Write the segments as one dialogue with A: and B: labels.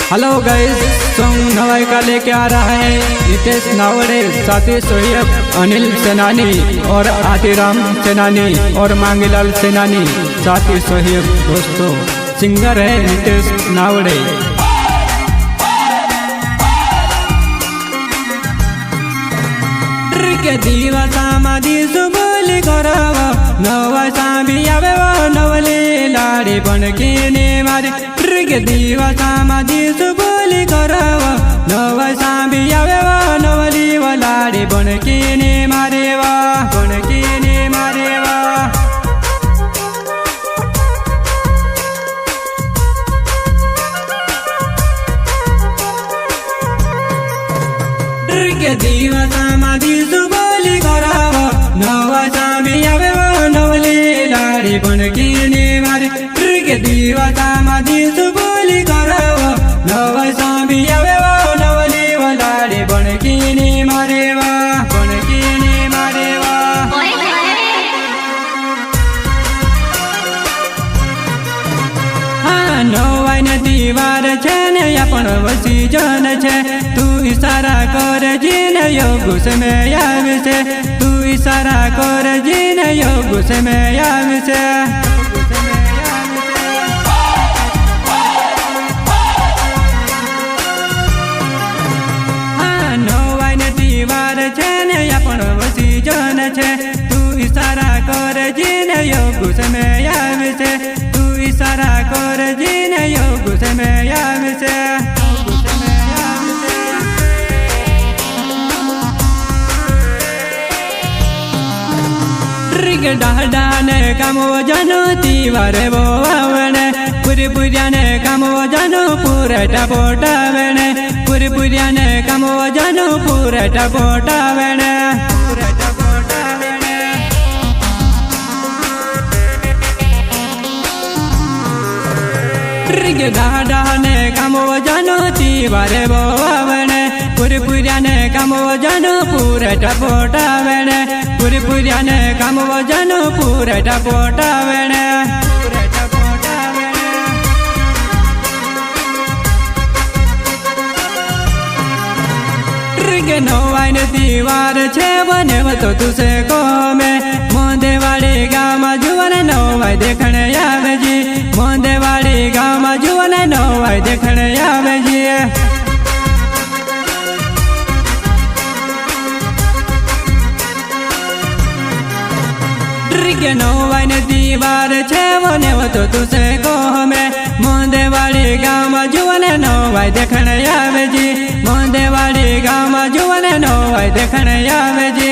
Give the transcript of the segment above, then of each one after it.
A: Hello guys, song नवाई का लेके आ रहा है नितेश नावड़े, साथी सोहेब अनिल सेनानी और आदिराम सेनानी और मांगीलाल सेनानी, साथी सोहेब। दोस्तों सिंगर है नितेश नावड़े। के दिवसा मादी सुबोली कराव नवसा भी आवे नवली लाड़ी बनके ने मारे। के दिवसा मादी सुबोली कराव नवसा भी आवे नवली लाड़ी बनके ने मारे वा, बनके ने मारे वा। के दिवसा मादी सुबोली कराव नवसा भी आवे नवली लाड़ी बनके ने मारे। के दिवसा मादी सुबोली कराव नवसा भी आवे नवली लाड़ी बनके ने मारे वा, बनके ने मारे वा। हाँ नवाई न दीवार छे ने अपन वसी जन छे। तू इशारा कर जिन योग से में आवे से, तू इशारा कर जिन योग से में आवे से। हाँ नवाई न दीवार छे ने अपन वसी जन छे। तू इशारा कर जिन योग से में आवे से, तू इशारा कर जिन योग से में आवे से। डाने कामो जानो तीवारे वो आवने, पूरी पुरियाने कामो जानो पूरे टपोटावने, पूरी पुरियाने कामो जानो पूरे टपोटावने, पूरे टपोटावने। डाने कामो जानो तीवारे वो आवने, पूरी पुरियाने कामो जानो पूरे टपोटावने, पूरी पुरियाने कामो जानो पूरे टपोटावने, पूरे टपोटावने। के नवाई न दीवार छे बने तो तुसे को में मोंदेवाड़ी गाम जुवन नवाई देखने आवे जी, मोंदेवाड़ी गाम जुवन नवाई देखने आवे जी। के नवाई न दीवार छे बने तो तुसे को में मोंदेवाड़ी गाम जुवन नवाई देखने आवे जी, मोंदेवाड़ी गाम जुवन नवाई देखने आवे जी।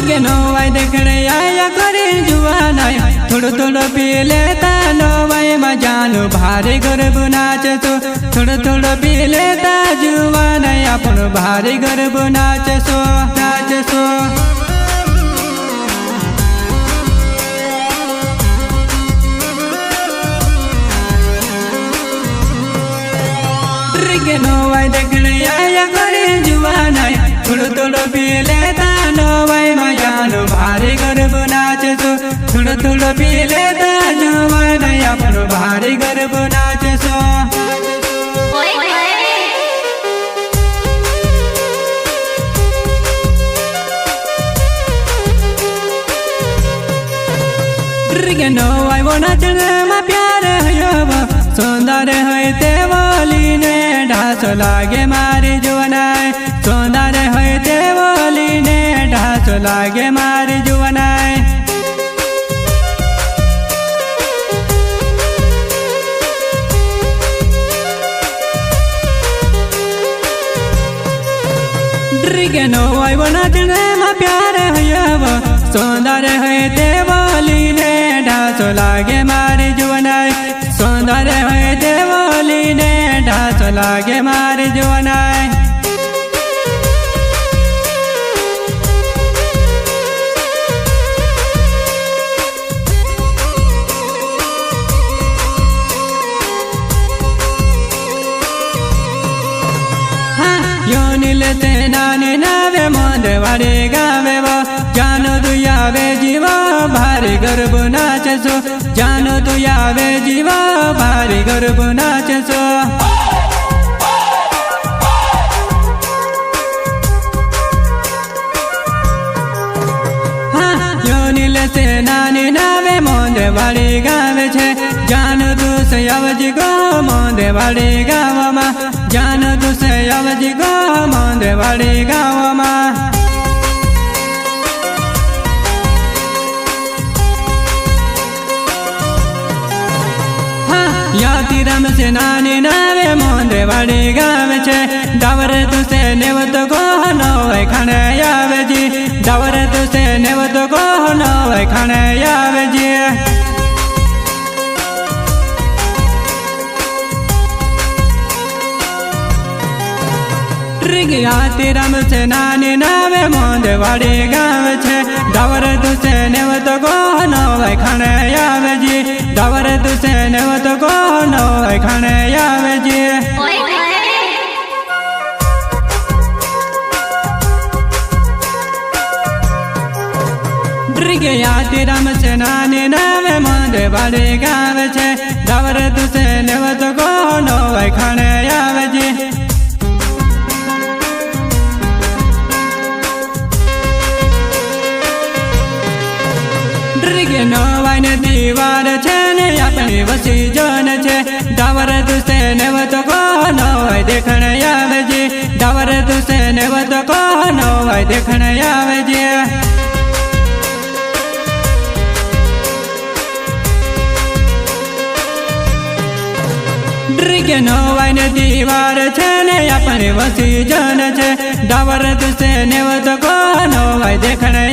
A: के नवाई देखने आया करे जुआना, थोड़ो थोड़ो पी लेता नवाई में जानू भारी गर्भ नाच सो, थोड़ो थोड़ो पी लेता जुआना अपन भारी गर्भ नाच सो, नाच सो। के नवाई देखने आया करे जुआना, थोड़ो थोड़ो पी लेता नवाई में जानू भारी गर्भ नाच सो, थोड़ो थोड़ो पी लेता जुआना अपन भारी गर्भ नाच सो। के नवाई वो नाचने में प्यार है सुंदर है देवली ने ढास लागे मारी जुवनाय, सुंदर है देवली ने ढास लागे मारी जुवनाय। के नवाई वो नाचने में प्यार है सुंदर है देवली ने ढास लागे मारी जुवनाय, ने ढास लागे मारी जोनाय योनिले नाने नावे मोंदे वाडे गावे वो जानो तू यावे जीवा भारी गर्भ नाचसो जानो तू यावे जीवा भारी गर्भ नाचसो योनिले नाने नावे मोंदे वाडे गावे छे जानो तू से आवजी गो मोंदे वाडे गावामा जानो तू से आवजी गो मोंदे वाडे गावामा यातिरम से नानी नावे मोंदे वाडे गावे छे डावर तू से नेवत गो नोय खाने आवे जी डावर तू से नेवत गो नोय खाने आवे जी यातिरम से नानी नावे मोंदे वाडे गावे छे डावर तू से नेवत गो नोय खाने आवे जी डावर तू से नेवत गो नोय खाने आवे जी यातिरम से नानी नावे मोंदे वाडे गावे छे डावर तू से नेवत गो नोय खाने आवे जी नवाई ने दीवार छे ने अपनी वसी जन छे डावर तू से नेवत को नवाई देखने आवे जी डावर तू से नेवत को नवाई देखने आवे जी नवाई ने दीवार छे ने अपनी वसी जन छे डावर तू से नेवत को नवाई देखने